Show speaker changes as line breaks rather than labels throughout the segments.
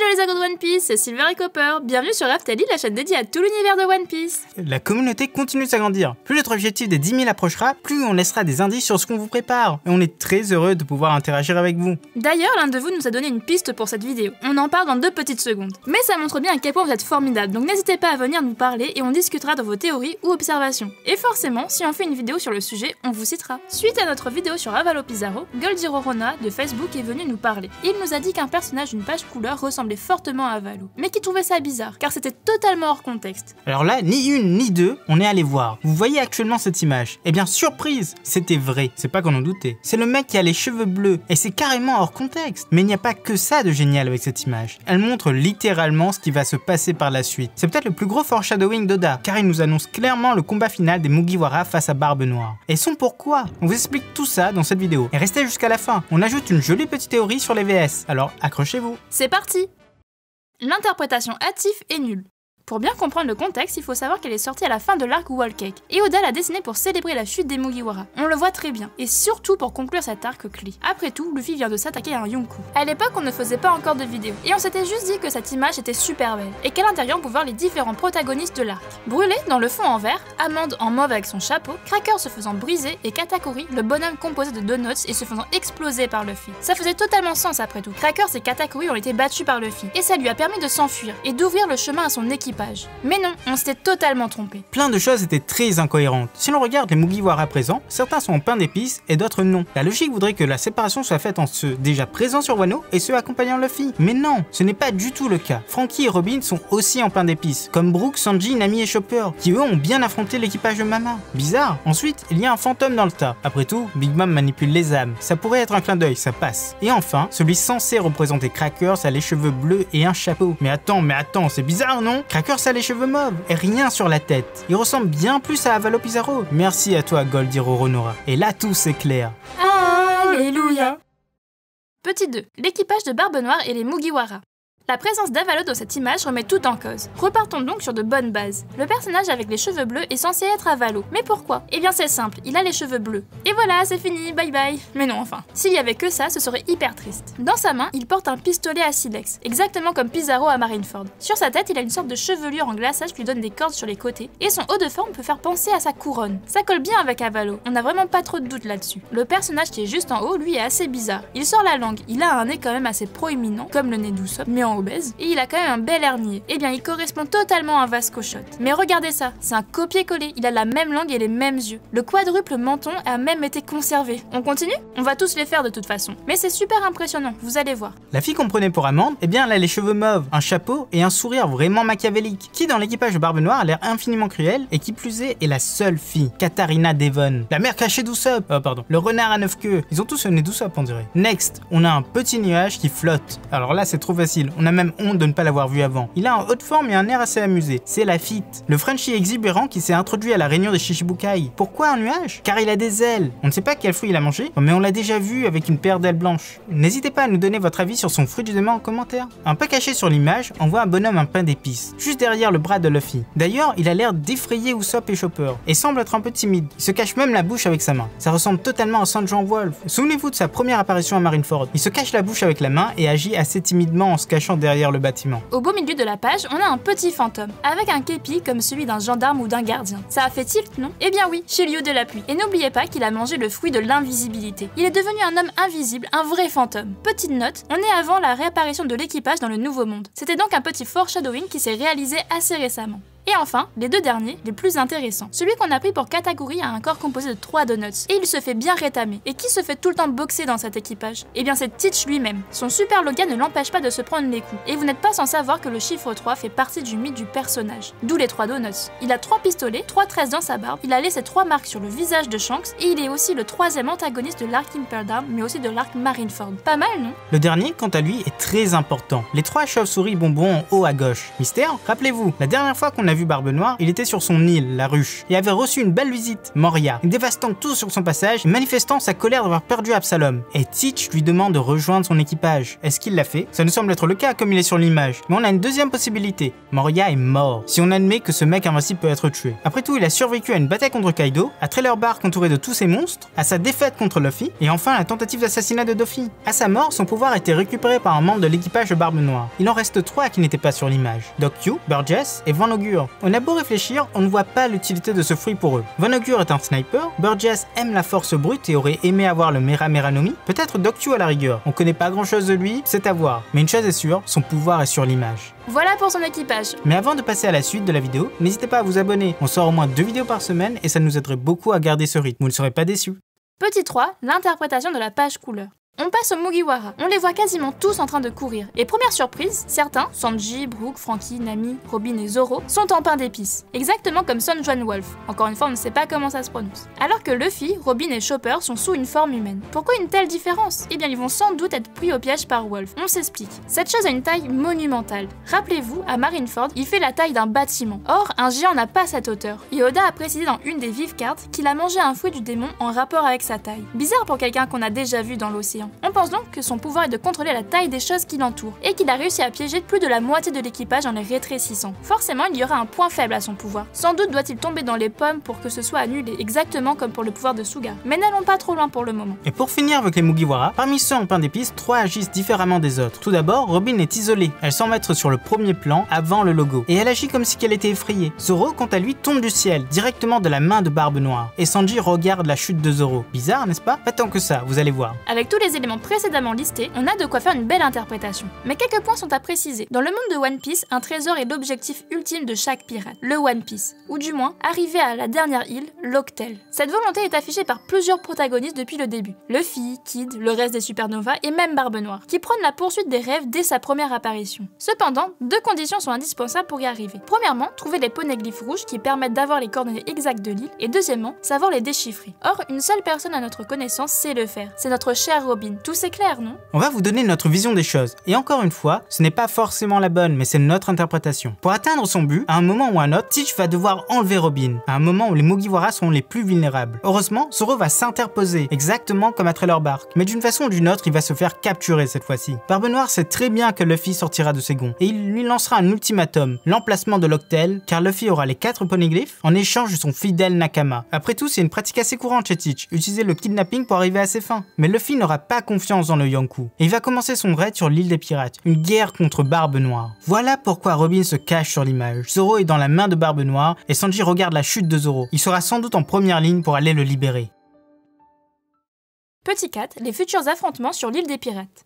Hello les agos de One Piece, c'est Silver et Copper, bienvenue sur Raftalie, la chaîne dédiée à tout l'univers de One Piece.
La communauté continue de s'agrandir. Plus notre objectif des 10 000 approchera, plus on laissera des indices sur ce qu'on vous prépare. Et on est très heureux de pouvoir interagir avec vous.
D'ailleurs, l'un de vous nous a donné une piste pour cette vidéo. On en parle dans 2 petites secondes. Mais ça montre bien à quel point vous êtes formidable, donc n'hésitez pas à venir nous parler et on discutera de vos théories ou observations. Et forcément, si on fait une vidéo sur le sujet, on vous citera. Suite à notre vidéo sur Avalo Pizarro, Goldiro Rona de Facebook est venu nous parler. Il nous a dit qu'un personnage d'une page couleur ressemblait fortement à Avalo, mais qu'il trouvait ça bizarre, car c'était totalement hors contexte.
Alors là, ni une ni deux, on est allé voir. Vous voyez actuellement cette image. Eh bien, surprise, c'était vrai. C'est pas qu'on en doutait. C'est le mec qui a les cheveux bleus, et c'est carrément hors contexte. Mais il n'y a pas que ça de génial avec cette image. Elle montre littéralement ce qui va se passer par la suite. C'est peut-être le plus gros foreshadowing d'Oda, car il nous annonce clairement le combat final des Mugiwara face à Barbe Noire. Et son pourquoi? On vous explique tout ça dans cette vidéo. Et restez jusqu'à la fin. On ajoute une jolie petite théorie sur les VS. Alors, accrochez-vous.
C'est parti! L'interprétation hâtive est nulle. Pour bien comprendre le contexte, il faut savoir qu'elle est sortie à la fin de l'arc Wall Cake, et Oda l'a dessinée pour célébrer la chute des Mugiwara. On le voit très bien, et surtout pour conclure cet arc clé. Après tout, Luffy vient de s'attaquer à un Yonkou. À l'époque, on ne faisait pas encore de vidéo, et on s'était juste dit que cette image était super belle, et qu'à l'intérieur on pouvait voir les différents protagonistes de l'arc. Brûlé dans le fond en vert, Amande en mauve avec son chapeau, Cracker se faisant briser, et Katakuri, le bonhomme composé de donuts et se faisant exploser par Luffy. Ça faisait totalement sens après tout. Crackers et Katakuri ont été battus par Luffy, et ça lui a permis de s'enfuir, et d'ouvrir le chemin à son équipage. Mais non, on s'était totalement trompé.
Plein de choses étaient très incohérentes. Si l'on regarde les Mugiwara présents, certains sont en pain d'épices et d'autres non. La logique voudrait que la séparation soit faite entre ceux déjà présents sur Wano et ceux accompagnant Luffy. Mais non, ce n'est pas du tout le cas. Franky et Robin sont aussi en pain d'épices, comme Brook, Sanji, Nami et Chopper, qui eux ont bien affronté l'équipage de Mama. Bizarre. Ensuite, il y a un fantôme dans le tas. Après tout, Big Mom manipule les âmes. Ça pourrait être un clin d'œil, ça passe. Et enfin, celui censé représenter Crackers a les cheveux bleus et un chapeau. Mais attends, c'est bizarre, non? Crackers a les cheveux mauves et rien sur la tête. Il ressemble bien plus à Avalo Pizarro. Merci à toi, Goldiro Rona. Et là, tout c'est clair.
Alléluia. Petit 2. L'équipage de Barbe Noire et les Mugiwara. La présence d'Avalo dans cette image remet tout en cause. Repartons donc sur de bonnes bases. Le personnage avec les cheveux bleus est censé être Avalo. Mais pourquoi? Eh bien c'est simple, il a les cheveux bleus. Et voilà, c'est fini, bye bye. Mais non enfin. S'il y avait que ça, ce serait hyper triste. Dans sa main, il porte un pistolet à silex, exactement comme Pizarro à Marineford. Sur sa tête, il a une sorte de chevelure en glaçage qui lui donne des cordes sur les côtés. Et son haut de forme peut faire penser à sa couronne. Ça colle bien avec Avalo, on n'a vraiment pas trop de doute là-dessus. Le personnage qui est juste en haut, lui, est assez bizarre. Il sort la langue, il a un nez quand même assez proéminent, comme le nez d'Usopp, mais en obèse, et il a quand même un bel hernier. Eh bien, il correspond totalement à un Vasco Shot. Mais regardez ça, c'est un copier-coller, il a la même langue et les mêmes yeux. Le quadruple menton a même été conservé. On continue? On va tous les faire de toute façon. Mais c'est super impressionnant, vous allez voir.
La fille qu'on prenait pour Amande, eh bien elle a les cheveux mauves, un chapeau et un sourire vraiment machiavélique. Qui dans l'équipage de Barbe Noire a l'air infiniment cruel et qui plus est la seule fille, Katarina Devon. La mère cachée d'Usopp, le renard à 9 queues. Ils ont tous le nez d'Usopp on dirait. Next, on a un petit nuage qui flotte. Alors là c'est trop facile, on a même honte de ne pas l'avoir vu avant. Il a un haut de forme et un air assez amusé. C'est Lafitte, le Frenchie exubérant qui s'est introduit à la réunion des Shichibukai. Pourquoi un nuage? Car il a des ailes. On ne sait pas quel fruit il a mangé, mais on l'a déjà vu avec une paire d'ailes blanches. N'hésitez pas à nous donner votre avis sur son fruit du demain en commentaire. Un peu caché sur l'image, on voit un bonhomme en pain d'épices, juste derrière le bras de Luffy. D'ailleurs, il a l'air d'effrayer Usopp et Chopper, et semble être un peu timide. Il se cache même la bouche avec sa main. Ça ressemble totalement à Sanji Wolf. Souvenez-vous de sa première apparition à Marineford. Il se cache la bouche avec la main et agit assez timidement en se cachant derrière le bâtiment.
Au beau milieu de la page, on a un petit fantôme, avec un képi comme celui d'un gendarme ou d'un gardien. Ça a fait tilt, non? Eh bien oui, Shiryu de la pluie. Et n'oubliez pas qu'il a mangé le fruit de l'invisibilité. Il est devenu un homme invisible, un vrai fantôme. Petite note, on est avant la réapparition de l'équipage dans le Nouveau Monde. C'était donc un petit foreshadowing qui s'est réalisé assez récemment. Et enfin, les 2 derniers, les plus intéressants. Celui qu'on a pris pour Katakuri a un corps composé de 3 donuts, et il se fait bien rétamer. Et qui se fait tout le temps boxer dans cet équipage? Eh bien c'est Teach lui-même. Son super Logan ne l'empêche pas de se prendre les coups. Et vous n'êtes pas sans savoir que le chiffre 3 fait partie du mythe du personnage. D'où les 3 donuts. Il a 3 pistolets, 3 tresses dans sa barbe, il a laissé 3 marques sur le visage de Shanks, et il est aussi le 3e antagoniste de l'arc Impel Down, mais aussi de l'arc Marineford. Pas mal, non?
Le dernier, quant à lui, est très important. Les 3 chauves-souris bonbons en haut à gauche. Mystère? Rappelez-vous, la dernière fois qu'on a a vu Barbe Noire, il était sur son île, la ruche, et avait reçu une belle visite, Moria, dévastant tout sur son passage et manifestant sa colère d'avoir perdu Absalom. Et Teach lui demande de rejoindre son équipage. Est-ce qu'il l'a fait? Ça nous semble être le cas comme il est sur l'image, mais on a une deuxième possibilité. Moria est mort, si on admet que ce mec invincible peut être tué. Après tout, il a survécu à une bataille contre Kaido, à Trailer Bark entouré de tous ses monstres, à sa défaite contre Luffy, et enfin à la tentative d'assassinat de Doffy. À sa mort, son pouvoir a été récupéré par un membre de l'équipage de Barbe Noire. Il en reste 3 qui n'étaient pas sur l'image, Doc Q, Burgess et Van Augure. On a beau réfléchir, on ne voit pas l'utilité de ce fruit pour eux. Van Augure est un sniper, Burgess aime la force brute et aurait aimé avoir le Mera Mera no Mi, peut-être Doc Q à la rigueur. On connaît pas grand chose de lui, c'est à voir. Mais une chose est sûre, son pouvoir est sur l'image.
Voilà pour son équipage.
Mais avant de passer à la suite de la vidéo, n'hésitez pas à vous abonner. On sort au moins 2 vidéos par semaine et ça nous aiderait beaucoup à garder ce rythme, vous ne serez pas déçus.
Petit 3, l'interprétation de la page couleur. On passe aux Mugiwara, on les voit quasiment tous en train de courir. Et première surprise, certains, Sanji, Brook, Franky, Nami, Robin et Zoro, sont en pain d'épices. Exactement comme Son Juan Wolf. Encore une fois, on ne sait pas comment ça se prononce. Alors que Luffy, Robin et Chopper sont sous une forme humaine. Pourquoi une telle différence? Eh bien, ils vont sans doute être pris au piège par Wolf. On s'explique. Cette chose a une taille monumentale. Rappelez-vous, à Marineford, il fait la taille d'un bâtiment. Or, un géant n'a pas cette hauteur. Et Oda a précisé dans une des vives cartes qu'il a mangé un fruit du démon en rapport avec sa taille. Bizarre pour quelqu'un qu'on a déjà vu dans l'océan. On pense donc que son pouvoir est de contrôler la taille des choses qui l'entourent, et qu'il a réussi à piéger plus de la moitié de l'équipage en les rétrécissant. Forcément, il y aura un point faible à son pouvoir. Sans doute doit-il tomber dans les pommes pour que ce soit annulé, exactement comme pour le pouvoir de Suga. Mais n'allons pas trop loin pour le moment.
Et pour finir avec les Mugiwara, parmi ceux en pain d'épices, 3 agissent différemment des autres. Tout d'abord, Robin est isolée. Elle semble être sur le premier plan, avant le logo, et elle agit comme si elle était effrayée. Zoro, quant à lui, tombe du ciel, directement de la main de Barbe Noire. Et Sanji regarde la chute de Zoro. Bizarre, n'est-ce pas? Pas tant que ça, vous allez voir.
Avec tous les éléments précédemment listés, on a de quoi faire une belle interprétation. Mais quelques points sont à préciser. Dans le monde de One Piece, un trésor est l'objectif ultime de chaque pirate, le One Piece, ou du moins, arriver à la dernière île, l'Octel. Cette volonté est affichée par plusieurs protagonistes depuis le début. Luffy, Kid, le reste des Supernovas et même Barbe Noire, qui prônent la poursuite des rêves dès sa première apparition. Cependant, 2 conditions sont indispensables pour y arriver. Premièrement, trouver les poneglyphes rouges qui permettent d'avoir les coordonnées exactes de l'île, et deuxièmement, savoir les déchiffrer. Or, une seule personne à notre connaissance sait le faire. C'est notre cher Robin. Tout c'est clair, non?
On va vous donner notre vision des choses. Et encore une fois, ce n'est pas forcément la bonne, mais c'est notre interprétation. Pour atteindre son but, à un moment ou à un autre, Teach va devoir enlever Robin, à un moment où les Mugiwara sont les plus vulnérables. Heureusement, Zoro va s'interposer, exactement comme à Trailer Bark. Mais d'une façon ou d'une autre, il va se faire capturer cette fois-ci. Barbe Noire sait très bien que Luffy sortira de ses gonds, et il lui lancera un ultimatum, l'emplacement de l'Octel, car Luffy aura les 4 poneglyphes en échange de son fidèle Nakama. Après tout, c'est une pratique assez courante chez Teach, utiliser le kidnapping pour arriver à ses fins. Mais Luffy n'aura pas confiance dans le Yonkou, et il va commencer son raid sur l'île des pirates, une guerre contre Barbe Noire. Voilà pourquoi Robin se cache sur l'image. Zoro est dans la main de Barbe Noire et Sanji regarde la chute de Zoro. Il sera sans doute en première ligne pour aller le libérer.
Petit 4, les futurs affrontements sur l'île des pirates.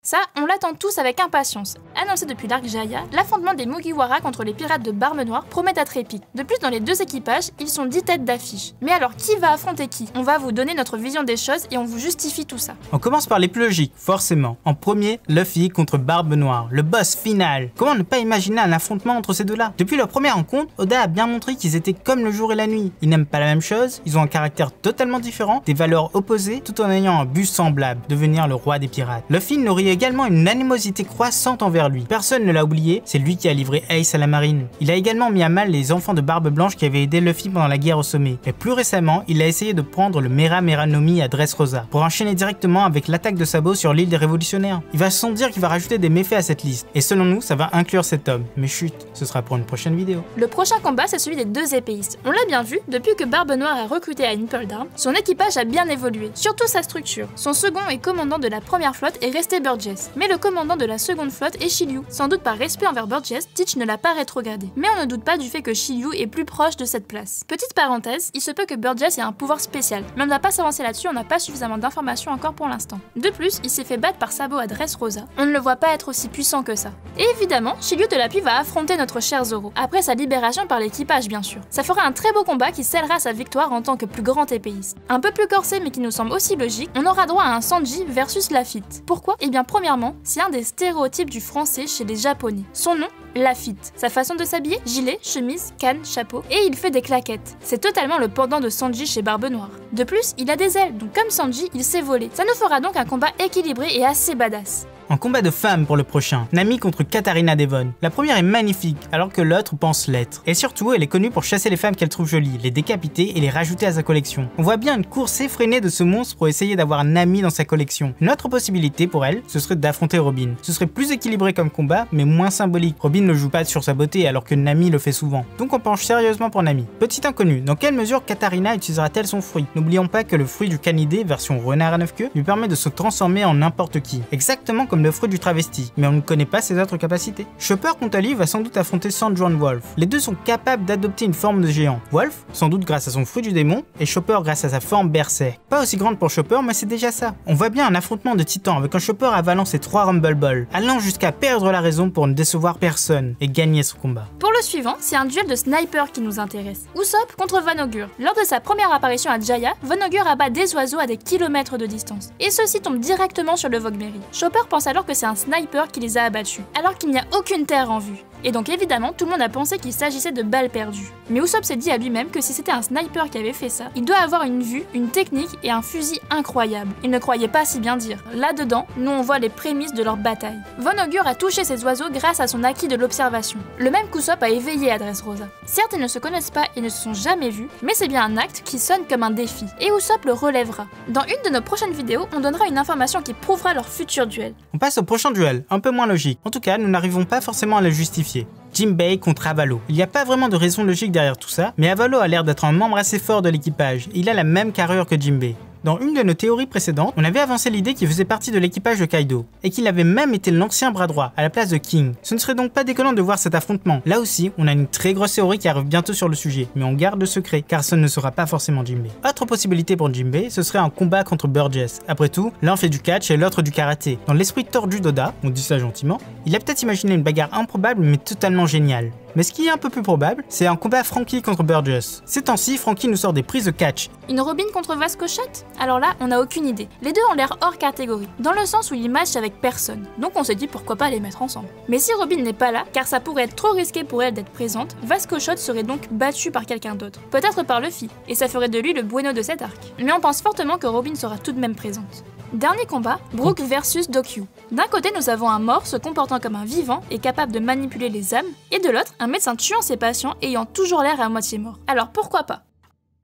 Ça, on l'attend tous avec impatience. Annoncé depuis l'arc Jaya, l'affrontement des Mugiwara contre les pirates de Barbe Noire promet d'être épique. De plus, dans les 2 équipages, ils sont 10 têtes d'affiche. Mais alors, qui va affronter qui? On va vous donner notre vision des choses et on vous justifie tout ça.
On commence par les plus logiques, forcément. En premier, Luffy contre Barbe Noire, le boss final. Comment ne pas imaginer un affrontement entre ces deux-là? Depuis leur première rencontre, Oda a bien montré qu'ils étaient comme le jour et la nuit. Ils n'aiment pas la même chose, ils ont un caractère totalement différent, des valeurs opposées, tout en ayant un but semblable, devenir le roi des pirates. Luffy nourrit également une animosité croissante envers lui. Personne ne l'a oublié, c'est lui qui a livré Ace à la marine. Il a également mis à mal les enfants de Barbe Blanche qui avaient aidé Luffy pendant la guerre au sommet. Et plus récemment, il a essayé de prendre le Mera Mera no Mi à Dressrosa pour enchaîner directement avec l'attaque de Sabo sur l'île des révolutionnaires. Il va sans dire qu'il va rajouter des méfaits à cette liste. Et selon nous, ça va inclure cet homme. Mais chut, ce sera pour une prochaine vidéo.
Le prochain combat, c'est celui des 2 épéistes. On l'a bien vu, depuis que Barbe Noire a recruté à Impel Down, son équipage a bien évolué, surtout sa structure. Son second et commandant de la première flotte est resté Burgess, mais le commandant de la seconde flotte est Shiryu. Sans doute par respect envers Burgess, Teach ne l'a pas rétrogradé. Mais on ne doute pas du fait que Shiryu est plus proche de cette place. Petite parenthèse, il se peut que Burgess ait un pouvoir spécial, mais on ne va pas s'avancer là-dessus, on n'a pas suffisamment d'informations encore pour l'instant. De plus, il s'est fait battre par Sabo à Dressrosa, on ne le voit pas être aussi puissant que ça. Et évidemment, Shiryu de la Pluie va affronter notre cher Zoro, après sa libération par l'équipage bien sûr. Ça fera un très beau combat qui scellera sa victoire en tant que plus grand épéiste. Un peu plus corsé mais qui nous semble aussi logique, on aura droit à un Sanji versus Lafitte. Pourquoi? Eh bien premièrement, c'est un des stéréotypes du français chez les japonais. Son nom, Lafitte. Sa façon de s'habiller, gilet, chemise, canne, chapeau, et il fait des claquettes. C'est totalement le pendant de Sanji chez Barbe Noire. De plus, il a des ailes, donc comme Sanji, il sait voler. Ça nous fera donc un combat équilibré et assez badass.
Un combat de femmes pour le prochain, Nami contre Katarina Devon. La première est magnifique, alors que l'autre pense l'être. Et surtout, elle est connue pour chasser les femmes qu'elle trouve jolies, les décapiter et les rajouter à sa collection. On voit bien une course effrénée de ce monstre pour essayer d'avoir Nami dans sa collection. Une autre possibilité pour elle, ce serait d'affronter Robin. Ce serait plus équilibré comme combat, mais moins symbolique. Robin ne joue pas sur sa beauté, alors que Nami le fait souvent. Donc on penche sérieusement pour Nami. Petit inconnu, dans quelle mesure Katarina utilisera-t-elle son fruit? N'oublions pas que le fruit du canidé, version renard à 9 queues, lui permet de se transformer en n'importe qui. Exactement comme le fruit du travesti, mais on ne connaît pas ses autres capacités. Chopper quant à lui va sans doute affronter Sandworm Wolf. Les deux sont capables d'adopter une forme de géant. Wolf, sans doute grâce à son fruit du démon, et Chopper grâce à sa forme berserk. Pas aussi grande pour Chopper, mais c'est déjà ça. On voit bien un affrontement de titans avec un Chopper avalant ses 3 Rumble Balls, allant jusqu'à perdre la raison pour ne décevoir personne et gagner son combat.
Pour le suivant, c'est un duel de sniper qui nous intéresse. Usopp contre Vanogure. Lors de sa première apparition à Jaya, Vanogure abat des oiseaux à des kilomètres de distance. Et ceux-ci tombent directement sur le Vogberry. Chopper pense alors que c'est un sniper qui les a abattus, alors qu'il n'y a aucune terre en vue. Et donc évidemment, tout le monde a pensé qu'il s'agissait de balles perdues. Mais Usopp s'est dit à lui-même que si c'était un sniper qui avait fait ça, il doit avoir une vue, une technique et un fusil incroyable. Il ne croyait pas si bien dire. Là-dedans, nous on voit les prémices de leur bataille. Vanogure a touché ces oiseaux grâce à son acquis de l'observation. Le même qu'Usopp a éveillé à Dressrosa. Certes, ils ne se connaissent pas et ne se sont jamais vus, mais c'est bien un acte qui sonne comme un défi. Et Usopp le relèvera. Dans une de nos prochaines vidéos, on donnera une information qui prouvera leur futur duel.
On passe au prochain duel, un peu moins logique. En tout cas, nous n'arrivons pas forcément à le justifier. Jinbei contre Avalo. Il n'y a pas vraiment de raison logique derrière tout ça, mais Avalo a l'air d'être un membre assez fort de l'équipage. Il a la même carrure que Jinbei. Dans une de nos théories précédentes, on avait avancé l'idée qu'il faisait partie de l'équipage de Kaido, et qu'il avait même été l'ancien bras droit, à la place de King. Ce ne serait donc pas déconnant de voir cet affrontement. Là aussi, on a une très grosse théorie qui arrive bientôt sur le sujet, mais on garde le secret, car ce ne sera pas forcément Jinbei. Autre possibilité pour Jinbei, ce serait un combat contre Burgess. Après tout, l'un fait du catch et l'autre du karaté. Dans l'esprit tordu d'Oda, on dit ça gentiment, il a peut-être imaginé une bagarre improbable mais totalement géniale. Mais ce qui est un peu plus probable, c'est un combat Franky contre Burgess. Ces temps-ci, Franky nous sort des prises de catch.
Une Robin contre Vasco Shot? Alors là, on n'a aucune idée. Les deux ont l'air hors catégorie, dans le sens où ils matchent avec personne. Donc on s'est dit pourquoi pas les mettre ensemble. Mais si Robin n'est pas là, car ça pourrait être trop risqué pour elle d'être présente, Vasco Shot serait donc battu par quelqu'un d'autre. Peut-être par Luffy, et ça ferait de lui le bueno de cet arc. Mais on pense fortement que Robin sera tout de même présente. Dernier combat, Brook versus Dokyu. D'un côté, nous avons un mort se comportant comme un vivant et capable de manipuler les âmes, et de l'autre, un médecin tuant ses patients ayant toujours l'air à moitié mort. Alors pourquoi pas?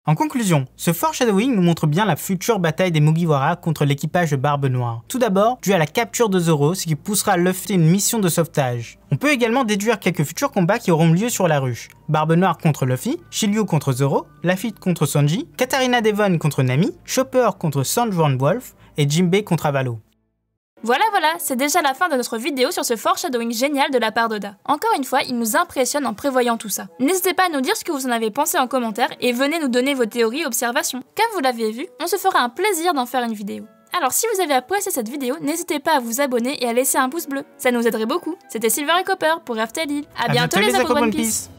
En conclusion, ce foreshadowing nous montre bien la future bataille des Mugiwara contre l'équipage de Barbe Noire. Tout d'abord, dû à la capture de Zoro, ce qui poussera Luffy une mission de sauvetage. On peut également déduire quelques futurs combats qui auront lieu sur la ruche. Barbe Noire contre Luffy, Shiryu contre Zoro, Lafitte contre Sanji, Katarina Devon contre Nami, Chopper contre Sandworm Wolf et Jinbei contre Avalo.
Voilà, c'est déjà la fin de notre vidéo sur ce foreshadowing génial de la part d'Oda. Encore une fois, il nous impressionne en prévoyant tout ça. N'hésitez pas à nous dire ce que vous en avez pensé en commentaire et venez nous donner vos théories et observations. Comme vous l'avez vu, on se fera un plaisir d'en faire une vidéo. Alors si vous avez apprécié cette vidéo, n'hésitez pas à vous abonner et à laisser un pouce bleu. Ça nous aiderait beaucoup. C'était Silver et Copper pour Raftel. À bientôt les Aqua One Piece.